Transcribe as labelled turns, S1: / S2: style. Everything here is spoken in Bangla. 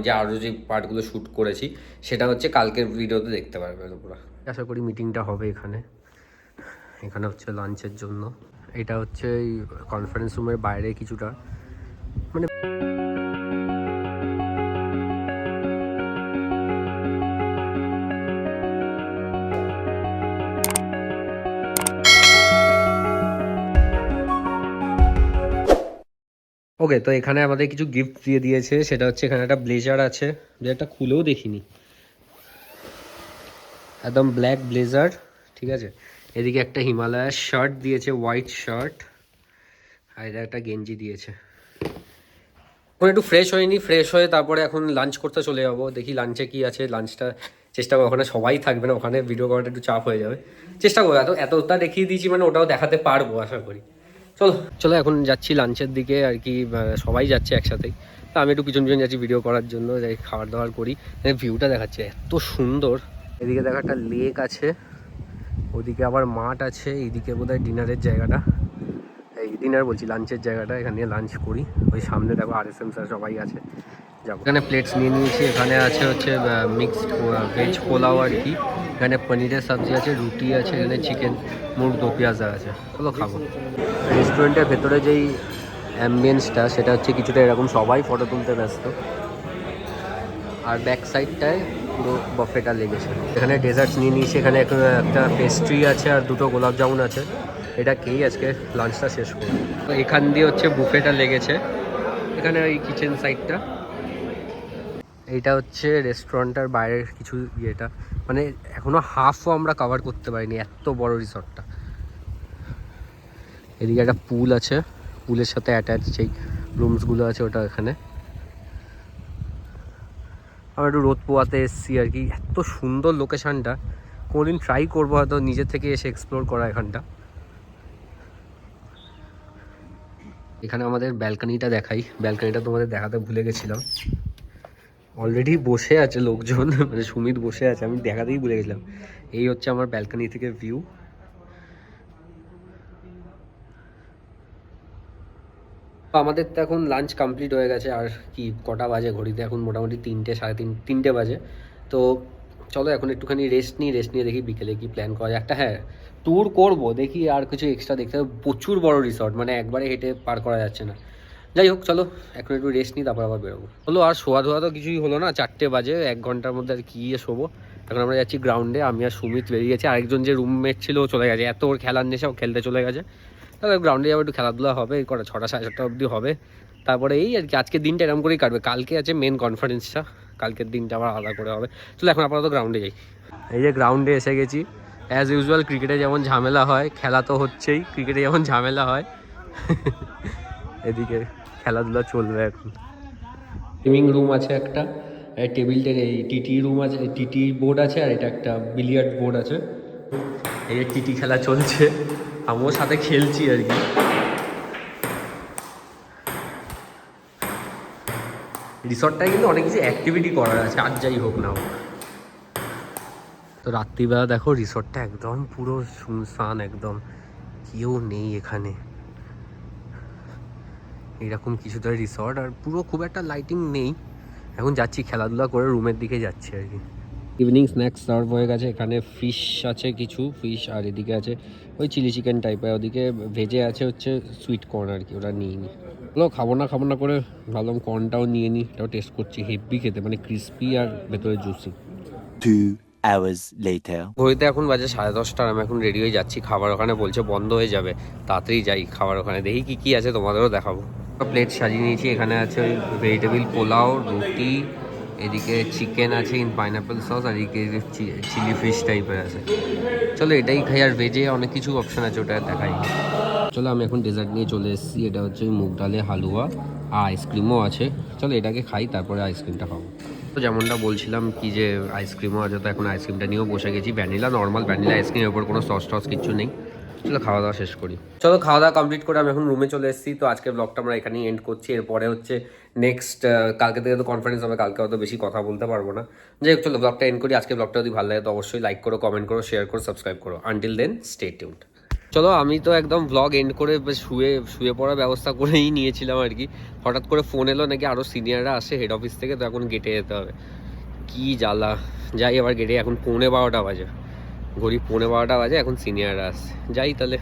S1: যে আরও যে পার্টগুলো শ্যুট করেছি সেটা হচ্ছে কালকের ভিডিওতে দেখতে পারবে পুরো। আশা করি মিটিংটা হবে এখানে। এখানে হচ্ছে লাঞ্চের জন্য। এটা হচ্ছে এই কনফারেন্স রুমের বাইরে কিছুটা, মানে ওকে। তো এখানে আমাদের কিছু গিফট দিয়ে দিয়েছে, সেটা হচ্ছে এখানে একটা ব্লেজার আছে, ব্লেজারটা খুলেও দেখিনি, একদম ব্ল্যাক ব্লেজার, ঠিক আছে। এদিকে একটা হিমালয়ার শার্ট দিয়েছে, হোয়াইট শার্ট, আর এটা একটা গেঞ্জি দিয়েছে। এখন একটু ফ্রেশ হয়নি, ফ্রেশ হয়ে তারপরে এখন লাঞ্চ করতে চলে যাবো। দেখি লাঞ্চে কি আছে, লাঞ্চটা চেষ্টা করবো। ওখানে সবাই থাকবে না, ওখানে ভিডিও করাটা একটু চাপ হয়ে যাবে। চেষ্টা করবো, এতটা দেখিয়ে দিয়েছি মানে ওটাও দেখাতে পারবো আশা করি। চলো চলো এখন যাচ্ছি লাঞ্চের দিকে আর কি, সবাই যাচ্ছে একসাথেই। তো আমি একটু পিছন পিছন যাচ্ছি ভিডিও করার জন্য, যাই খাবার দাবার করি। ভিউটা দেখাচ্ছে এত সুন্দর। এদিকে দেখা একটা লেক আছে, ওদিকে আবার মাঠ আছে, এইদিকে বোধহয় ডিনারের জায়গাটা, এই ডিনার বলছি লাঞ্চের জায়গাটা, এখানে লাঞ্চ করি। ওই সামনে দেখো RSM স্যার সবাই আছে, যাবো। এখানে প্লেটস নিয়ে নিয়েছি, এখানে আছে হচ্ছে মিক্সড ভেজ পোলাও আর কি, এখানে পনিরের সবজি আছে, রুটি আছে, এখানে চিকেন মুর দো পেঁয়াজা আছে। চলো খাবো। রেস্টুরেন্টের ভেতরে যেই অ্যাম্বিয়েন্সটা সেটা হচ্ছে কিছুটা এরকম, সবাই ফটো তুলতে ব্যস্ত। আর ব্যাক সাইডটায় পুরো বফেটা লেগেছে। এখানে ডেজার্টস নিয়ে নিয়েছি, এখানে একটা পেস্ট্রি আছে আর দুটো গোলাপ জামুন আছে। এটা খেয়েই আজকে লাঞ্চটা শেষ করব। তো এখান দিয়ে হচ্ছে বুফেটা লেগেছে, এখানে ওই কিচেন সাইডটা। এইটা হচ্ছে রেস্টুরেন্টটার বাইরের কিছু ইয়েটা, মানে এখনও হাফও আমরা কভার করতে পারিনি, এত বড় রিসর্টটা। এদিকে একটা পুল আছে, পুলের সাথে অ্যাটাচ যেই রুমসগুলো আছে ওটা এখানে। আমরা একটু রোদ পোয়াতে এসেছি আর কি, এত সুন্দর লোকেশানটা। কোনোদিন ট্রাই করবো হয়তো নিজের থেকে এসে এক্সপ্লোর করা এখানটা। এখানে আমাদের ব্যালকানিটা দেখাই, ব্যালকানিটা তোমাদের দেখাতে ভুলে গেছিলাম। অলরেডি বসে আছে লোকজন, মানে সুমিত বসে আছে, আমি দেখাতেই ভুলে গেছিলাম। এই হচ্ছে আমার ব্যালকানি থেকে ভিউ। আমাদের তো এখন লাঞ্চ কমপ্লিট হয়ে গেছে, আর কি কটা বাজে ঘড়িতে, এখন মোটামুটি 3টে সাড়ে তিনটে বাজে। তো চলো এখন একটুখানি রেস্ট নিয়ে দেখি বিকেলে কি প্ল্যান করা যায়। একটা হ্যাঁ ট্যুর করব, দেখি আর কিছু এক্সট্রা দেখতে হবে। প্রচুর বড় রিসর্ট, মানে একবারে হেঁটে পার করা যাচ্ছে না। যাই হোক চলো এখন একটু রেস্ট নিই, তারপর আবার বেরোবো। হলো আর শোয়া ধোয়া তো কিছুই হলো না, 4টে বাজে, 1 ঘন্টার মধ্যে আর কি শোবো। এখন আমরা যাচ্ছি গ্রাউন্ডে, আমি আর সুমিত বেরিয়ে গেছি, আরেকজন যে রুমমেট ছিল ও চলে গেছে, এত ওর খেলার নেশা, ও খেলতে চলে গেছে। তাহলে গ্রাউন্ডে যাবো, একটু খেলাধুলা হবে, কটা 6টা সাড়ে 6টা অবধি হবে। তারপরে এই আর কি আজকের দিনটা এরকম করেই কাটবে। কালকে আছে মেন কনফারেন্সটা, কালকের দিনটা আবার আলাদা করে হবে। চলো এখন আপাতত গ্রাউন্ডে যাই। এই যে গ্রাউন্ডে এসে গেছি। অ্যাজ ইউজুয়াল ক্রিকেটে যেমন ঝামেলা হয়, খেলা তো হচ্ছেই, ক্রিকেটে যেমন ঝামেলা হয় এদিকে খেলাধুলা চলবে এখন। গেমিং রুম আছে একটা, টেবিল টেন, এই টিটি রুম আছে, টিটি বোর্ড আছে, আর এটা একটা বিলিয়ার্ড বোর্ড আছে। এই টিটি খেলা চলছে, আমিও সাথে খেলছি আর কি। রিসর্টটায় কিন্তু অনেক কিছু অ্যাক্টিভিটি করার আছে, আর যাই হোক না হোক। তো রাত্রিবেলা দেখো রিসর্টটা একদম পুরো শুনশান, একদম কেউ নেই এখানে। এইরকম কিছুটা রিসর্ট, আর পুরো খুব একটা লাইটিং নেই। এখন যাচ্ছি খেলাধুলা করে রুমের দিকে যাচ্ছি আর কি। ইভিনিং স্ন্যাক্স সার্ভ হয়ে গেছে, এখানে ফিশ আছে, কিছু ফিশ, আর এদিকে আছে ওই চিলি চিকেন টাইপের, ওদিকে ভেজে আছে হচ্ছে সুইট কর্ন আর কি, ওটা নিয়ে নিই। হলো খাবো না করে ভাবলাম কর্নটাও নিয়ে নিই, এটাও টেস্ট করছি, হেভি খেতে, মানে ক্রিস্পি আর ভেতরে জুসি।
S2: 2 hours later.
S1: ঘড়িতে এখন বাজে 10:30, আমি এখন রেডি হয়ে যাচ্ছি খাবার ওখানে, বলছে বন্ধ হয়ে যাবে, তাড়াতাড়ি যাই খাবার ওখানে, দেখি কি কি আছে তোমাদেরও দেখাবো। প্লেট সাজিয়ে নিয়েছি, এখানে আছে ওই ভেজিটেবিল পোলাও, রুটি, এদিকে চিকেন আছে ইন পাইনাপেল সস, আর এদিকে চিলি ফিশ টাইপের আছে। চলো এটাই খাই, আর ভেজে অনেক কিছু অপশান আছে, ওটা দেখাই। চলো আমি এখন ডেজার্ট নিয়ে চলে এসেছি, এটা হচ্ছে মুগ ডালের হালুয়া, আর আইসক্রিমও আছে। চলো এটাকে খাই, তারপরে আইসক্রিমটা খাবো। তো যেমনটা বলছিলাম কি যে আইসক্রিমও আছে, তো এখন আইসক্রিমটা নিয়েও বসে গেছি। ভ্যানিলা, নর্মাল ভ্যানিলা আইসক্রিমের ওপর কোনো সস টস কিছু নেই। চলো খাওয়া দাওয়া শেষ করি। চলো খাওয়া দাওয়া কমপ্লিট করে আমি এখন রুমে চলে এসেছি। তো আজকের ব্লগটা আমরা এখানেই এন্ড করছি। এরপরে হচ্ছে নেক্সট কালকে থেকে তো কনফারেন্স হবে, কালকে হয়তো বেশি কথা বলতে পারবো না। যাই হোক চলো ব্লগটা এন্ড করি। আজকের ব্লগটা যদি ভালো লাগে তো অবশ্যই লাইক করো, কমেন্ট করো, শেয়ার করো, সাবস্ক্রাইব করো। Until then stay tuned. চলো, আমি তো একদম ব্লগ এন্ড করে শুয়ে শুয়ে পড়ার ব্যবস্থা করেই নিয়েছিলাম আর কি। হঠাৎ করে ফোন এলো নাকি আরও সিনিয়ররা আসে হেড অফিস থেকে, তো এখন গেটে যেতে হবে। কি জ্বালা। যাই এবার গেটে, এখন 11:15 বাজে, ঘড়ি 11:15 বাজে, এখন সিনিয়ররা আসছে, যাই তাহলে।